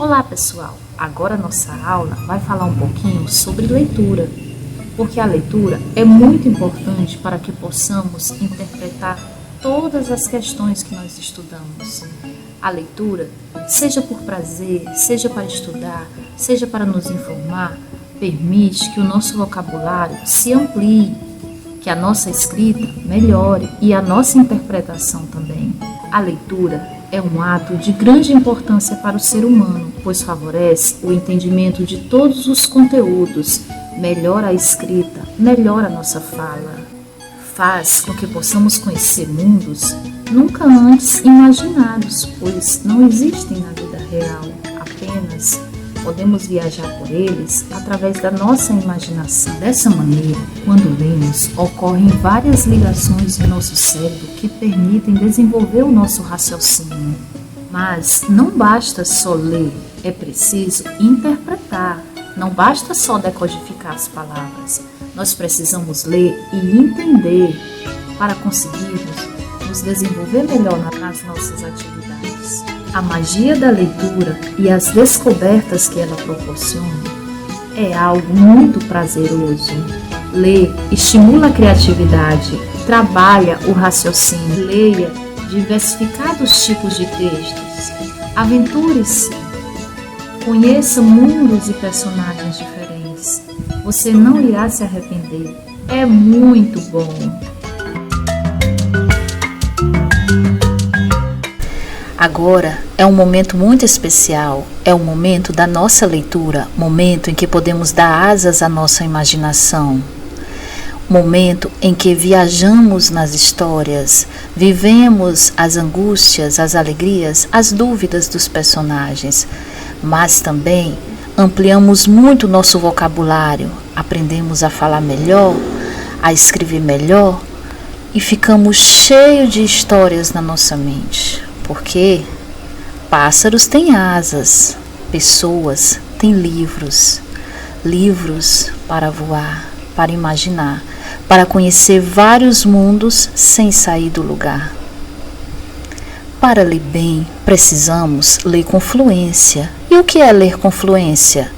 Olá pessoal, agora nossa aula vai falar um pouquinho sobre leitura, porque a leitura é muito importante para que possamos interpretar todas as questões que nós estudamos. A leitura, seja por prazer, seja para estudar, seja para nos informar, permite que o nosso vocabulário se amplie, que a nossa escrita melhore e a nossa interpretação também. A leitura é um ato de grande importância para o ser humano, pois favorece o entendimento de todos os conteúdos, melhora a escrita, melhora a nossa fala, faz com que possamos conhecer mundos nunca antes imaginados, pois não existem na vida real, apenas podemos viajar por eles através da nossa imaginação. Dessa maneira, quando lemos, ocorrem várias ligações em nosso cérebro que permitem desenvolver o nosso raciocínio. Mas não basta só ler, é preciso interpretar. Não basta só decodificar as palavras. Nós precisamos ler e entender para conseguirmos nos desenvolver melhor nas nossas atividades. A magia da leitura e as descobertas que ela proporciona é algo muito prazeroso. Ler estimula a criatividade, trabalha o raciocínio. Leia diversificados tipos de textos. Aventure-se. Conheça mundos e personagens diferentes. Você não irá se arrepender. É muito bom. Agora é um momento muito especial, é o momento da nossa leitura, momento em que podemos dar asas à nossa imaginação, momento em que viajamos nas histórias, vivemos as angústias, as alegrias, as dúvidas dos personagens, mas também ampliamos muito nosso vocabulário, aprendemos a falar melhor, a escrever melhor e ficamos cheios de histórias na nossa mente. Porque pássaros têm asas, pessoas têm livros, livros para voar, para imaginar, para conhecer vários mundos sem sair do lugar. Para ler bem, precisamos ler com fluência. E o que é ler com fluência?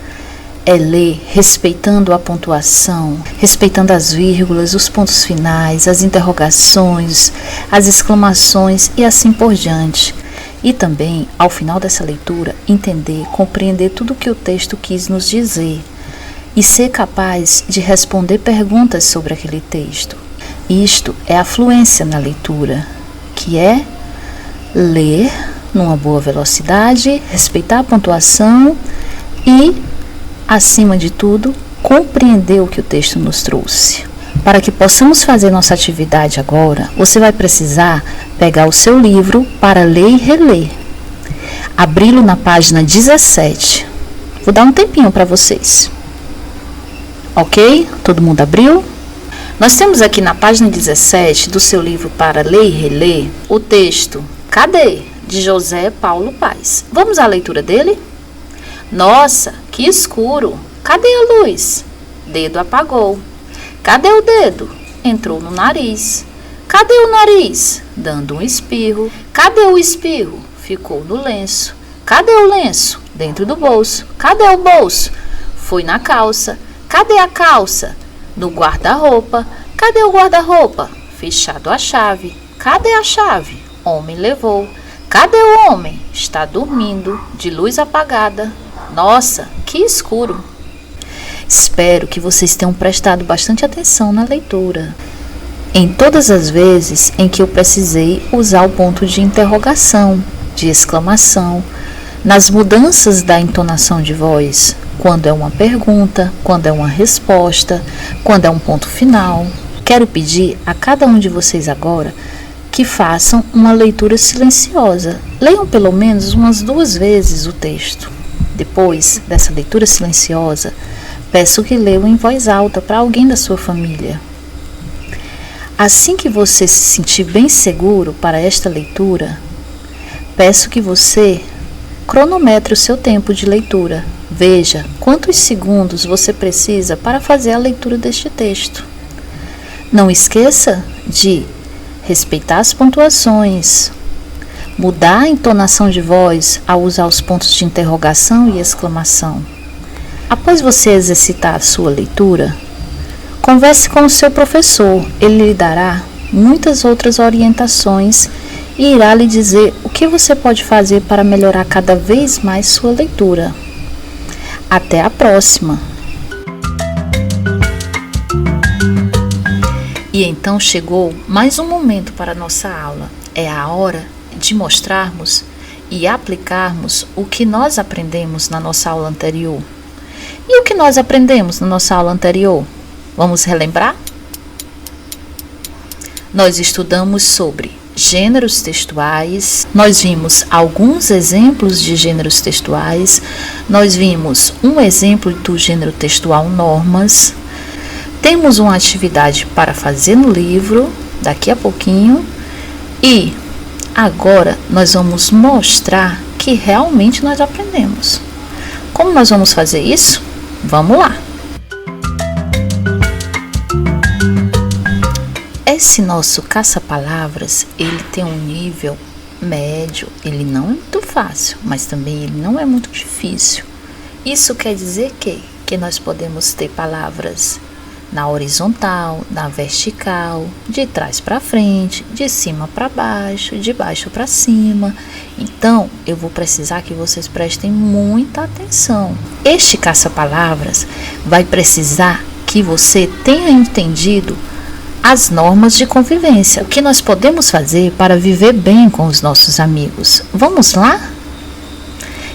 É ler respeitando a pontuação, respeitando as vírgulas, os pontos finais, as interrogações, as exclamações e assim por diante. E também, ao final dessa leitura, entender, compreender tudo o que o texto quis nos dizer e ser capaz de responder perguntas sobre aquele texto. Isto é a fluência na leitura, que é ler numa boa velocidade, respeitar a pontuação e, acima de tudo, compreender o que o texto nos trouxe. Para que possamos fazer nossa atividade agora, você vai precisar pegar o seu livro para ler e reler. Abri-lo na página 17. Vou dar um tempinho para vocês. Ok? Todo mundo abriu? Nós temos aqui na página 17 do seu livro para ler e reler o texto Cadê? De José Paulo Paes. Vamos à leitura dele? Nossa, que escuro! Cadê a luz? Dedo apagou. Cadê o dedo? Entrou no nariz. Cadê o nariz? Dando um espirro. Cadê o espirro? Ficou no lenço. Cadê o lenço? Dentro do bolso. Cadê o bolso? Foi na calça. Cadê a calça? No guarda-roupa. Cadê o guarda-roupa? Fechado a chave. Cadê a chave? Homem levou. Cadê o homem? Está dormindo, de luz apagada. Nossa, que escuro! Espero que vocês tenham prestado bastante atenção na leitura. Em todas as vezes em que eu precisei usar o ponto de interrogação, de exclamação, nas mudanças da entonação de voz, quando é uma pergunta, quando é uma resposta, quando é um ponto final. Quero pedir a cada um de vocês agora que façam uma leitura silenciosa. Leiam pelo menos umas 2 vezes o texto. Depois dessa leitura silenciosa, peço que leiam em voz alta para alguém da sua família. Assim que você se sentir bem seguro para esta leitura, peço que você cronometre o seu tempo de leitura. Veja quantos segundos você precisa para fazer a leitura deste texto. Não esqueça de respeitar as pontuações, Mudar a entonação de voz ao usar os pontos de interrogação e exclamação. Após você exercitar a sua leitura, converse com o seu professor. Ele lhe dará muitas outras orientações e irá lhe dizer o que você pode fazer para melhorar cada vez mais sua leitura. Até a próxima! E então chegou mais um momento para a nossa aula. É a hora de mostrarmos e aplicarmos o que nós aprendemos na nossa aula anterior. E o que nós aprendemos na nossa aula anterior? Vamos relembrar? Nós estudamos sobre gêneros textuais, nós vimos alguns exemplos de gêneros textuais, nós vimos um exemplo do gênero textual normas, temos uma atividade para fazer no livro, daqui a pouquinho, e agora nós vamos mostrar que realmente nós aprendemos. Como nós vamos fazer isso? Vamos lá! Esse nosso caça-palavras, ele tem um nível médio, ele não é muito fácil, mas também ele não é muito difícil. Isso quer dizer que nós podemos ter palavras na horizontal, na vertical, de trás para frente, de cima para baixo, de baixo para cima. Então, eu vou precisar que vocês prestem muita atenção. Este caça-palavras vai precisar que você tenha entendido as normas de convivência. O que nós podemos fazer para viver bem com os nossos amigos? Vamos lá?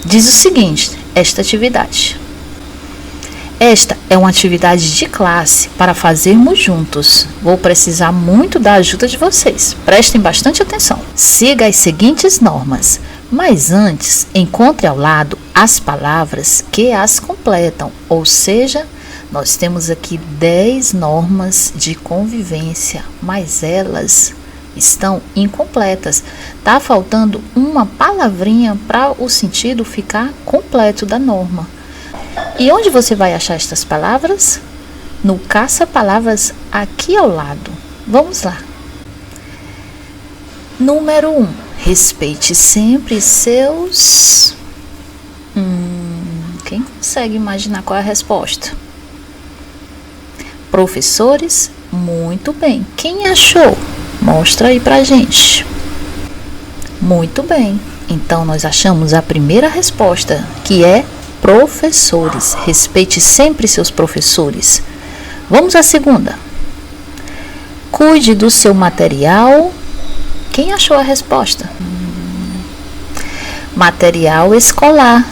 Diz o seguinte, esta atividade. Esta é uma atividade de classe para fazermos juntos. Vou precisar muito da ajuda de vocês. Prestem bastante atenção. Siga as seguintes normas, mas antes encontre ao lado as palavras que as completam, ou seja, nós temos aqui 10 normas de convivência, mas elas estão incompletas. Tá faltando uma palavrinha para o sentido ficar completo da norma. E onde você vai achar estas palavras? No caça-palavras aqui ao lado. Vamos lá. Número 1. Respeite sempre seus... Quem consegue imaginar qual é a resposta? Professores? Muito bem. Quem achou? Mostra aí pra gente. Muito bem. Então, nós achamos a primeira resposta, que é professores. Respeite sempre seus professores. Vamos à segunda. Cuide do seu material. Quem achou a resposta? Material escolar.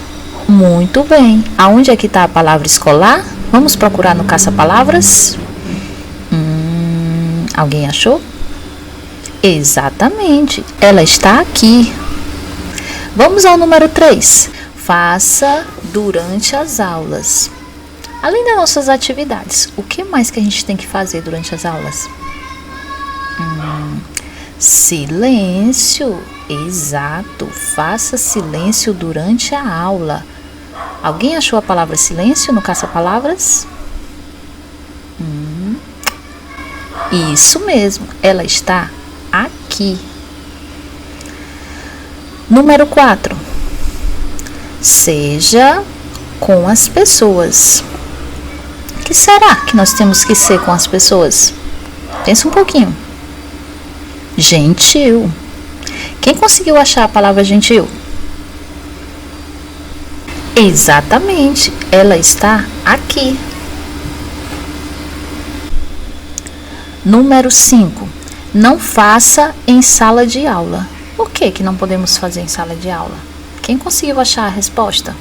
Muito bem. Aonde é que está a palavra escolar? Vamos procurar no caça-palavras. Alguém achou? Exatamente. Ela está aqui. Vamos ao número 3. Faça durante as aulas. Além das nossas atividades, o que mais que a gente tem que fazer durante as aulas? Silêncio. Exato. Faça silêncio durante a aula. Alguém achou a palavra silêncio no caça-palavras? Isso mesmo. Ela está aqui. Número 4. Seja com as pessoas. O que será que nós temos que ser com as pessoas? Pensa um pouquinho. Gentil. Quem conseguiu achar a palavra gentil? Exatamente. Ela está aqui. Número 5. Não faça em sala de aula. O que não podemos fazer em sala de aula? Quem conseguiu achar a resposta?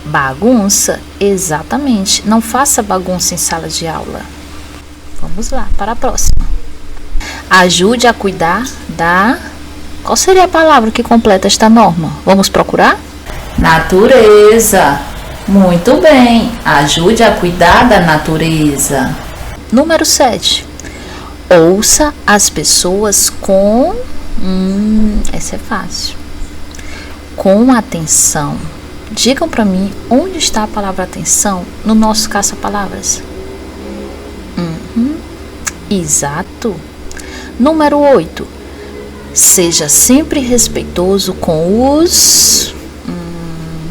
Bagunça. Exatamente. Não faça bagunça em sala de aula. Vamos lá, para a próxima. Ajude a cuidar da... Qual seria a palavra que completa esta norma? Vamos procurar? Natureza. Muito bem. Ajude a cuidar da natureza. Número 7. Ouça as pessoas com... essa é fácil. Com atenção. Digam para mim onde está a palavra atenção no nosso caça-palavras. Exato. Número 8. Seja sempre respeitoso com os...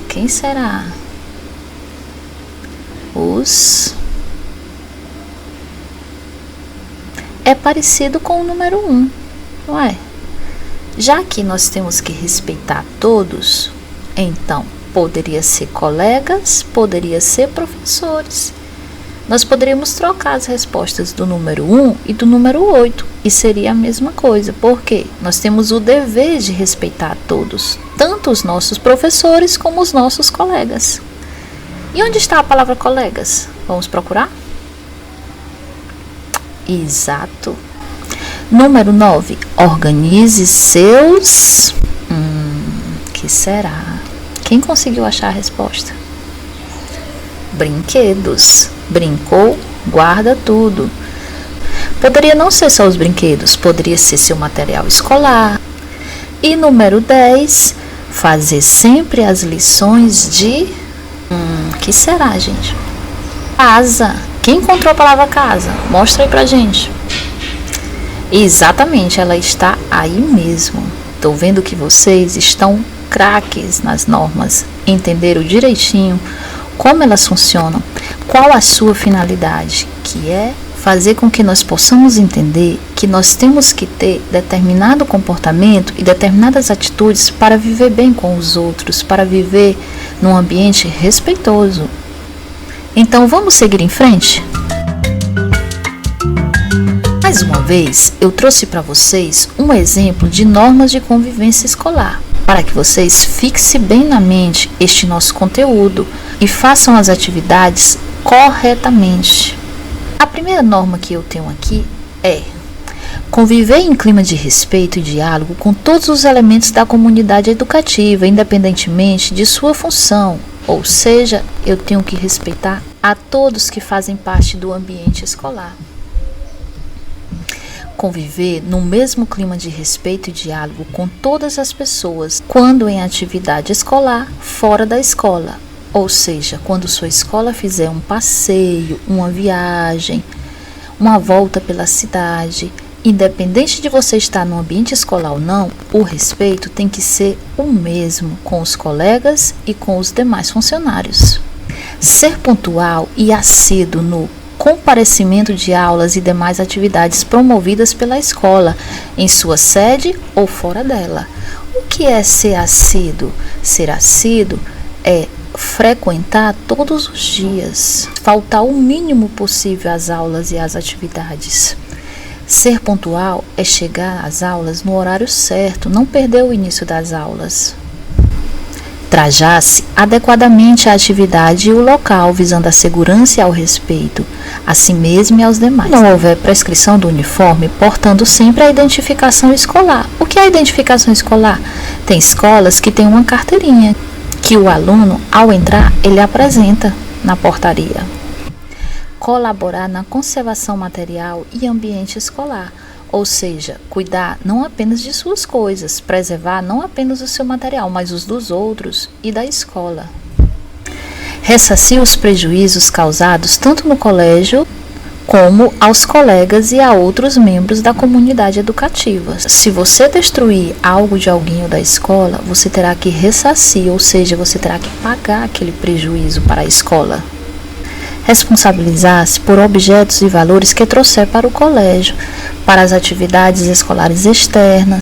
quem será? É parecido com o número 1, não é? Já que nós temos que respeitar todos, então poderia ser colegas, poderia ser professores. Nós poderíamos trocar as respostas do número 1 e do número 8, e seria a mesma coisa, porque nós temos o dever de respeitar todos, tanto os nossos professores como os nossos colegas. E onde está a palavra colegas? Vamos procurar? Exato. Número 9. Organize seus... que será? Quem conseguiu achar a resposta? Brinquedos. Brincou, guarda tudo. Poderia não ser só os brinquedos, poderia ser seu material escolar. E número 10. Fazer sempre as lições de... que será, gente? Casa. Quem encontrou a palavra casa? Mostra aí pra gente. Exatamente, ela está aí mesmo. Estou vendo que vocês estão craques nas normas, entenderam direitinho como elas funcionam, qual a sua finalidade, que é fazer com que nós possamos entender que nós temos que ter determinado comportamento e determinadas atitudes para viver bem com os outros, para viver num ambiente respeitoso. Então vamos seguir em frente? Mais uma vez, eu trouxe para vocês um exemplo de normas de convivência escolar, para que vocês fixem bem na mente este nosso conteúdo e façam as atividades corretamente. A primeira norma que eu tenho aqui é conviver em clima de respeito e diálogo com todos os elementos da comunidade educativa, independentemente de sua função, ou seja, eu tenho que respeitar a todos que fazem parte do ambiente escolar. Conviver no mesmo clima de respeito e diálogo com todas as pessoas quando em atividade escolar fora da escola, ou seja, quando sua escola fizer um passeio, uma viagem, uma volta pela cidade, independente de você estar no ambiente escolar ou não, o respeito tem que ser o mesmo com os colegas e com os demais funcionários. Ser pontual e assíduo no comparecimento de aulas e demais atividades promovidas pela escola, em sua sede ou fora dela. O que é ser assíduo? Ser assíduo é frequentar todos os dias, faltar o mínimo possível às aulas e às atividades. Ser pontual é chegar às aulas no horário certo, não perder o início das aulas. Trajar-se adequadamente à atividade e o local, visando a segurança e ao respeito, a si mesmo e aos demais. Não houver prescrição do uniforme, portando sempre a identificação escolar. O que é a identificação escolar? Tem escolas que têm uma carteirinha, que o aluno, ao entrar, ele apresenta na portaria. Colaborar na conservação material e ambiente escolar. Ou seja, cuidar não apenas de suas coisas, preservar não apenas o seu material, mas os dos outros e da escola. Ressarcir os prejuízos causados tanto no colégio como aos colegas e a outros membros da comunidade educativa. Se você destruir algo de alguém ou da escola, você terá que ressarcir, ou seja, você terá que pagar aquele prejuízo para a escola. Responsabilizar-se por objetos e valores que trouxer para o colégio, para as atividades escolares externas,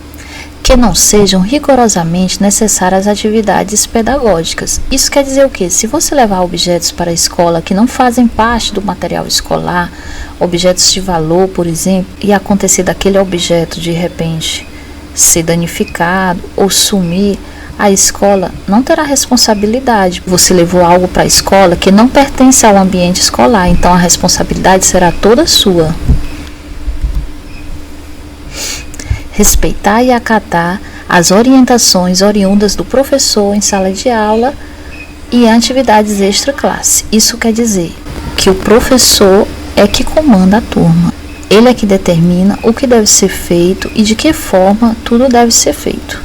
que não sejam rigorosamente necessárias às atividades pedagógicas. Isso quer dizer o quê? Se você levar objetos para a escola que não fazem parte do material escolar, objetos de valor, por exemplo, e acontecer daquele objeto de repente ser danificado ou sumir, a escola não terá responsabilidade. Você levou algo para a escola que não pertence ao ambiente escolar, então a responsabilidade será toda sua. Respeitar e acatar as orientações oriundas do professor em sala de aula e em atividades extra-classe. Isso quer dizer que o professor é que comanda a turma. Ele é que determina o que deve ser feito e de que forma tudo deve ser feito,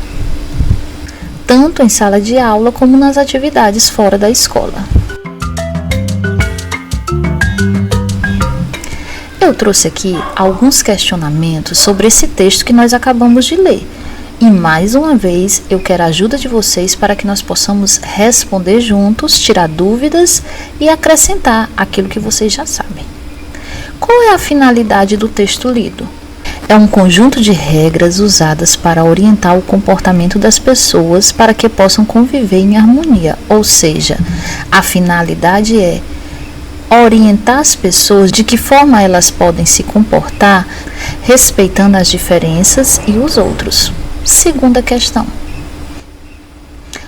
tanto em sala de aula como nas atividades fora da escola. Eu eu trouxe aqui alguns questionamentos sobre esse texto que nós acabamos de ler. E mais uma vez, eu quero a ajuda de vocês para que nós possamos responder juntos, tirar dúvidas e acrescentar aquilo que vocês já sabem. Qual é a finalidade do texto lido? É um conjunto de regras usadas para orientar o comportamento das pessoas para que possam conviver em harmonia. Ou seja, a finalidade é orientar as pessoas de que forma elas podem se comportar, respeitando as diferenças e os outros. Segunda questão.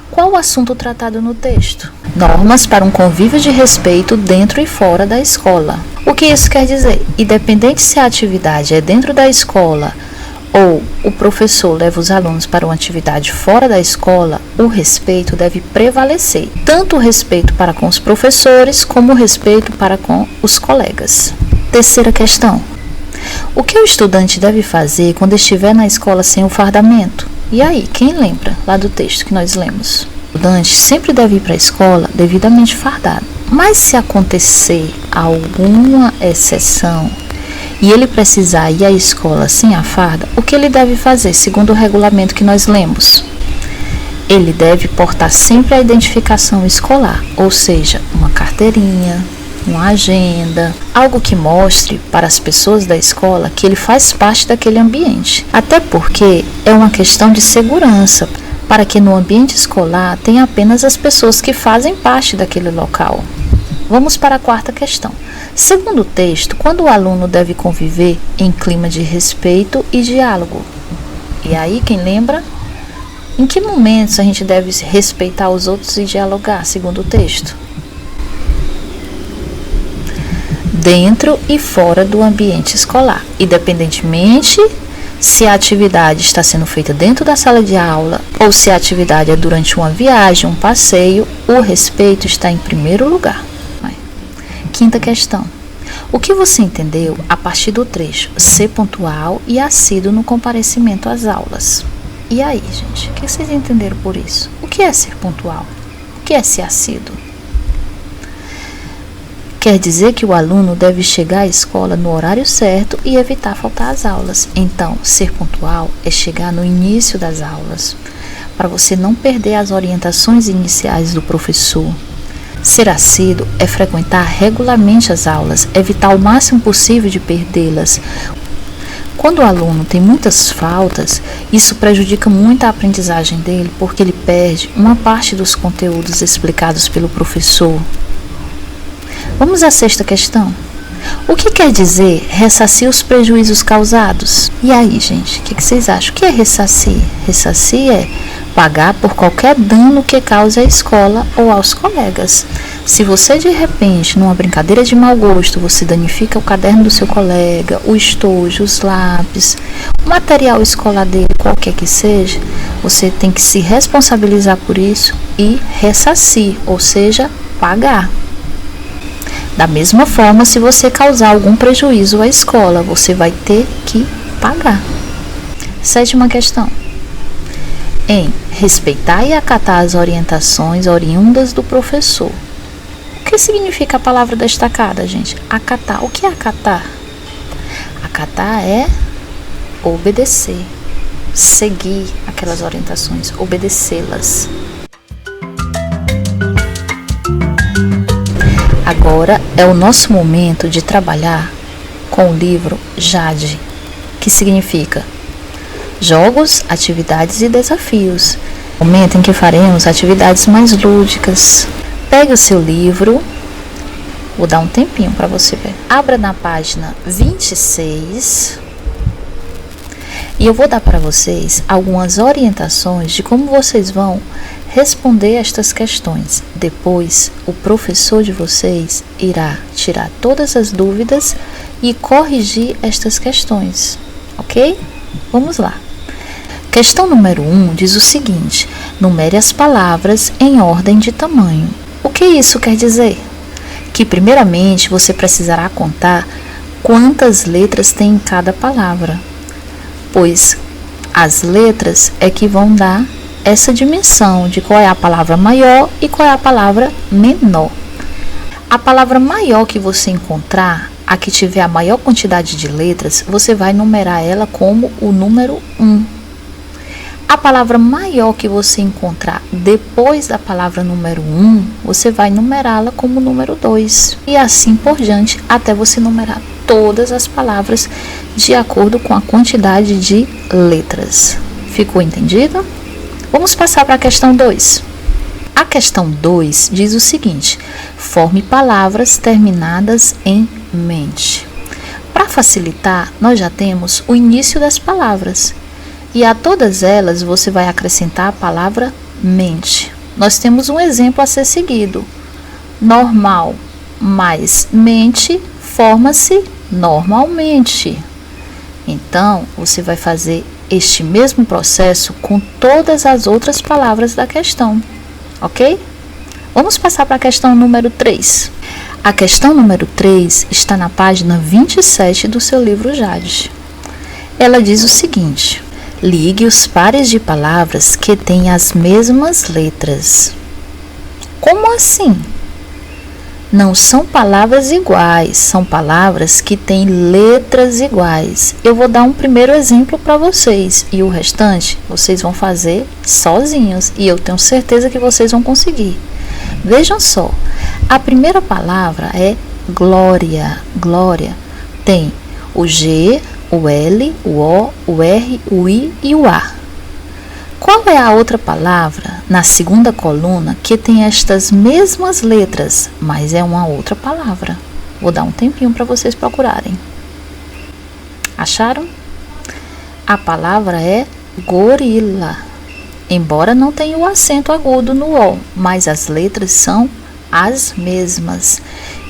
Qual o assunto tratado no texto? Normas para um convívio de respeito dentro e fora da escola. O que isso quer dizer? Independente se a atividade é dentro da escola ou o professor leva os alunos para uma atividade fora da escola, o respeito deve prevalecer. Tanto o respeito para com os professores, como o respeito para com os colegas. Terceira questão. O que o estudante deve fazer quando estiver na escola sem o fardamento? E aí, quem lembra lá do texto que nós lemos? O estudante sempre deve ir para a escola devidamente fardado. Mas se acontecer alguma exceção e ele precisar ir à escola sem a farda, o que ele deve fazer, segundo o regulamento que nós lemos? Ele deve portar sempre a identificação escolar, ou seja, uma carteirinha, uma agenda, algo que mostre para as pessoas da escola que ele faz parte daquele ambiente. Até porque é uma questão de segurança, para que no ambiente escolar tenha apenas as pessoas que fazem parte daquele local. Vamos para a quarta questão. Segundo o texto, quando o aluno deve conviver em clima de respeito e diálogo? E aí, quem lembra? Em que momentos a gente deve respeitar os outros e dialogar, segundo o texto? Dentro e fora do ambiente escolar, independentemente se a atividade está sendo feita dentro da sala de aula ou se a atividade é durante uma viagem, um passeio, o respeito está em primeiro lugar. Quinta questão. O que você entendeu a partir do trecho ser pontual e assíduo no comparecimento às aulas? E aí, gente, o que vocês entenderam por isso? O que é ser pontual? O que é ser assíduo? Quer dizer que o aluno deve chegar à escola no horário certo e evitar faltar às aulas. Então, ser pontual é chegar no início das aulas, para você não perder as orientações iniciais do professor. Ser assíduo é frequentar regularmente as aulas, evitar o máximo possível de perdê-las. Quando o aluno tem muitas faltas, isso prejudica muito a aprendizagem dele, porque ele perde uma parte dos conteúdos explicados pelo professor. Vamos à sexta questão. O que quer dizer ressarcir os prejuízos causados? E aí, gente, o que vocês acham? O que é ressarcir? Ressarcir é pagar por qualquer dano que cause à escola ou aos colegas. Se você, de repente, numa brincadeira de mau gosto, você danifica o caderno do seu colega, o estojo, os lápis, o material escolar dele, qualquer que seja, você tem que se responsabilizar por isso e ressarcir, ou seja, pagar. Da mesma forma, se você causar algum prejuízo à escola, você vai ter que pagar. Sétima questão. Em respeitar e acatar as orientações oriundas do professor. O que significa a palavra destacada, gente? Acatar. O que é acatar? Acatar é obedecer, seguir aquelas orientações, obedecê-las. Agora é o nosso momento de trabalhar com o livro Jade, que significa jogos, atividades e desafios. Momento em que faremos atividades mais lúdicas. Pegue o seu livro, vou dar um tempinho para você ver. Abra na página 26 e eu vou dar para vocês algumas orientações de como vocês vão responder estas questões. Depois, o professor de vocês irá tirar todas as dúvidas e corrigir estas questões, ok? Vamos lá. Questão número 1 diz o seguinte: numere as palavras em ordem de tamanho. O que isso quer dizer? Que primeiramente você precisará contar quantas letras tem em cada palavra, pois as letras é que vão dar essa dimensão de qual é a palavra maior e qual é a palavra menor. A palavra maior que você encontrar, a que tiver a maior quantidade de letras, você vai numerar ela como o número 1. A palavra maior que você encontrar depois da palavra número 1, você vai numerá-la como número 2. E assim por diante, até você numerar todas as palavras de acordo com a quantidade de letras. Ficou entendido? Vamos passar para a questão 2. A questão 2 diz o seguinte: forme palavras terminadas em mente. Para facilitar, nós já temos o início das palavras. E a todas elas você vai acrescentar a palavra mente. Nós temos um exemplo a ser seguido. Normal mais mente forma-se normalmente. Então, você vai fazer este mesmo processo com todas as outras palavras da questão, ok? Vamos passar para a questão número 3. A questão número 3 está na página 27 do seu livro Jade. Ela diz o seguinte: ligue os pares de palavras que têm as mesmas letras. Como assim? Não são palavras iguais, são palavras que têm letras iguais. Eu vou dar um primeiro exemplo para vocês e o restante vocês vão fazer sozinhos e eu tenho certeza que vocês vão conseguir. Vejam só, a primeira palavra é glória. Glória tem o G, o L, o O, o R, o I e o A. Qual é a outra palavra na segunda coluna que tem estas mesmas letras, mas é uma outra palavra? Vou dar um tempinho para vocês procurarem. Acharam? A palavra é gorila. Embora não tenha o acento agudo no O, mas as letras são as mesmas.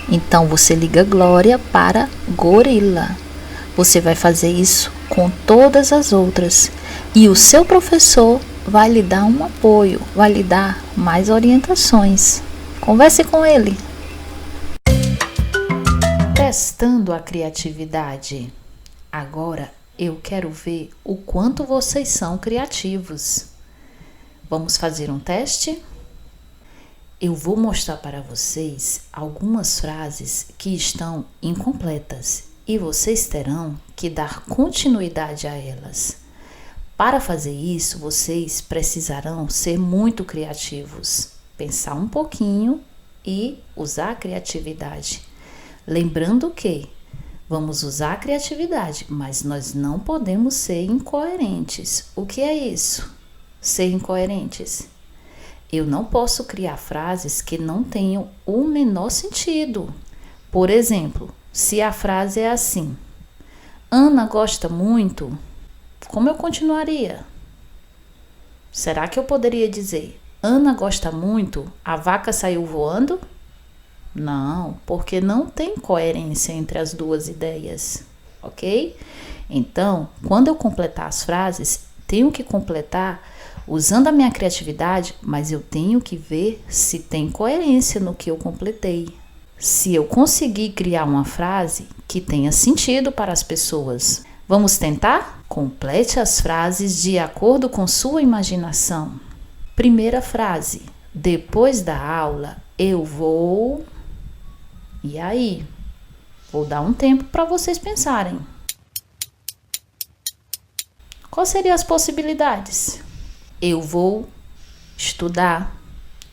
Então você liga glória para gorila. Você vai fazer isso com todas as outras. E o seu professor vai lhe dar um apoio, vai lhe dar mais orientações. Converse com ele. Testando a criatividade. Agora eu quero ver o quanto vocês são criativos. Vamos fazer um teste? Eu vou mostrar para vocês algumas frases que estão incompletas e vocês terão que dar continuidade a elas. Para fazer isso, vocês precisarão ser muito criativos, pensar um pouquinho e usar a criatividade. Lembrando que vamos usar a criatividade, mas nós não podemos ser incoerentes. O que é isso? Ser incoerentes. Eu não posso criar frases que não tenham o menor sentido. Por exemplo, se a frase é assim: Ana gosta muito, como eu continuaria? Será que eu poderia dizer: Ana gosta muito, a vaca saiu voando? Não, porque não tem coerência entre as duas ideias, ok? Então, quando eu completar as frases, tenho que completar usando a minha criatividade, mas eu tenho que ver se tem coerência no que eu completei. Se eu conseguir criar uma frase que tenha sentido para as pessoas. Vamos tentar? Complete as frases de acordo com sua imaginação. Primeira frase: depois da aula eu vou... E aí? Vou dar um tempo para vocês pensarem. Quais seriam as possibilidades? Eu vou estudar,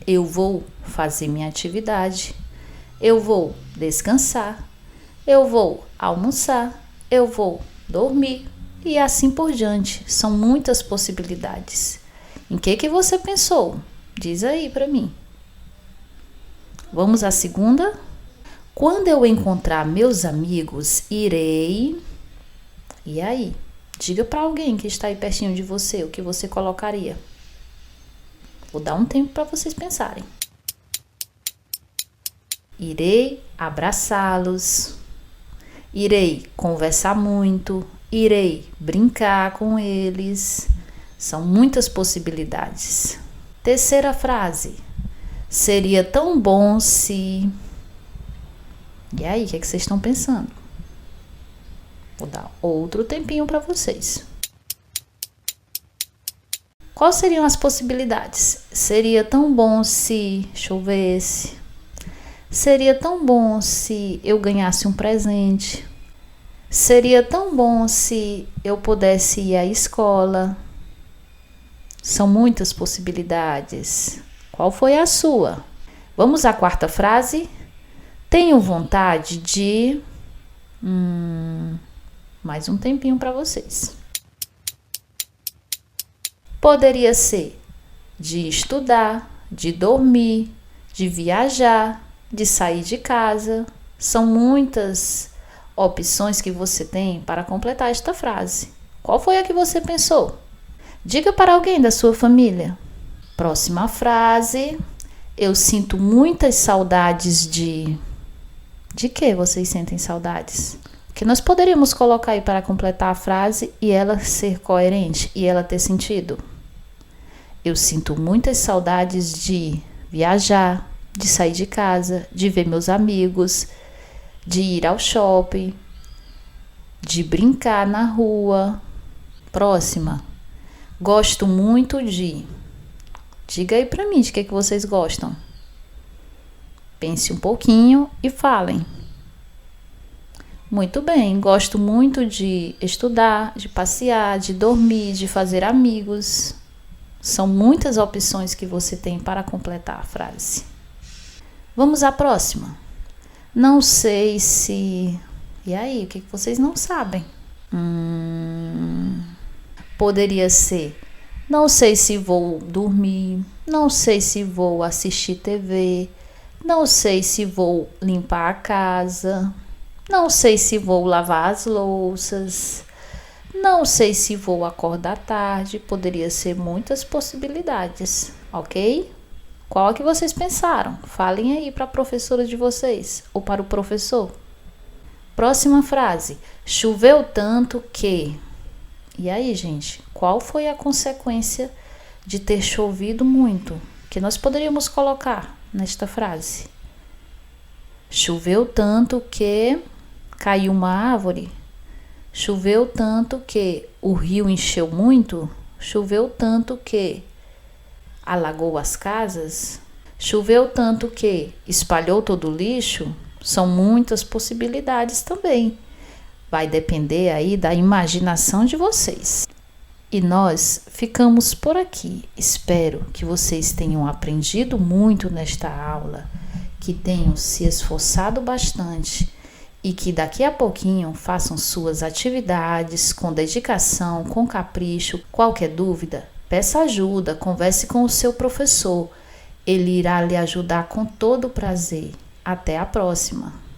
eu vou fazer minha atividade, eu vou descansar, eu vou almoçar, eu vou dormir e assim por diante. São muitas possibilidades. Em que você pensou? Diz aí para mim. Vamos à segunda? Quando eu encontrar meus amigos, irei... E aí? Diga para alguém que está aí pertinho de você o que você colocaria. Vou dar um tempo para vocês pensarem. Irei abraçá-los. Irei conversar muito. Irei brincar com eles. São muitas possibilidades. Terceira frase. Seria tão bom se... E aí, o que vocês estão pensando? Vou dar outro tempinho para vocês. Quais seriam as possibilidades? Seria tão bom se chovesse. Seria tão bom se eu ganhasse um presente. Seria tão bom se eu pudesse ir à escola. São muitas possibilidades. Qual foi a sua? Vamos à quarta frase? Tenho vontade de... mais um tempinho para vocês. Poderia ser de estudar, de dormir, de viajar, de sair de casa. São muitas opções que você tem para completar esta frase. Qual foi a que você pensou? Diga para alguém da sua família. Próxima frase. Eu sinto muitas saudades de... De que vocês sentem saudades? O que nós poderíamos colocar aí para completar a frase e ela ser coerente e ela ter sentido? Eu sinto muitas saudades de viajar, de sair de casa, de ver meus amigos, de ir ao shopping, de brincar na rua. Próxima. Gosto muito de... Diga aí pra mim de que vocês gostam. Pense um pouquinho e falem. Muito bem, gosto muito de estudar, de passear, de dormir, de fazer amigos. São muitas opções que você tem para completar a frase. Vamos à próxima. Não sei se... E aí, o que vocês não sabem? Poderia ser... Não sei se vou dormir, não sei se vou assistir TV, não sei se vou limpar a casa, não sei se vou lavar as louças, não sei se vou acordar tarde. Poderia ser muitas possibilidades, ok? Qual é que vocês pensaram? Falem aí para a professora de vocês ou para o professor. Próxima frase. Choveu tanto que... E aí, gente, qual foi a consequência de ter chovido muito? Que nós poderíamos colocar nesta frase? Choveu tanto que caiu uma árvore. Choveu tanto que o rio encheu muito. Choveu tanto que alagou as casas. Choveu tanto que espalhou todo o lixo. São muitas possibilidades também. Vai depender aí da imaginação de vocês. E nós ficamos por aqui. Espero que vocês tenham aprendido muito nesta aula, que tenham se esforçado bastante e que daqui a pouquinho façam suas atividades com dedicação, com capricho. Qualquer dúvida, peça ajuda, converse com o seu professor. Ele irá lhe ajudar com todo prazer. Até a próxima!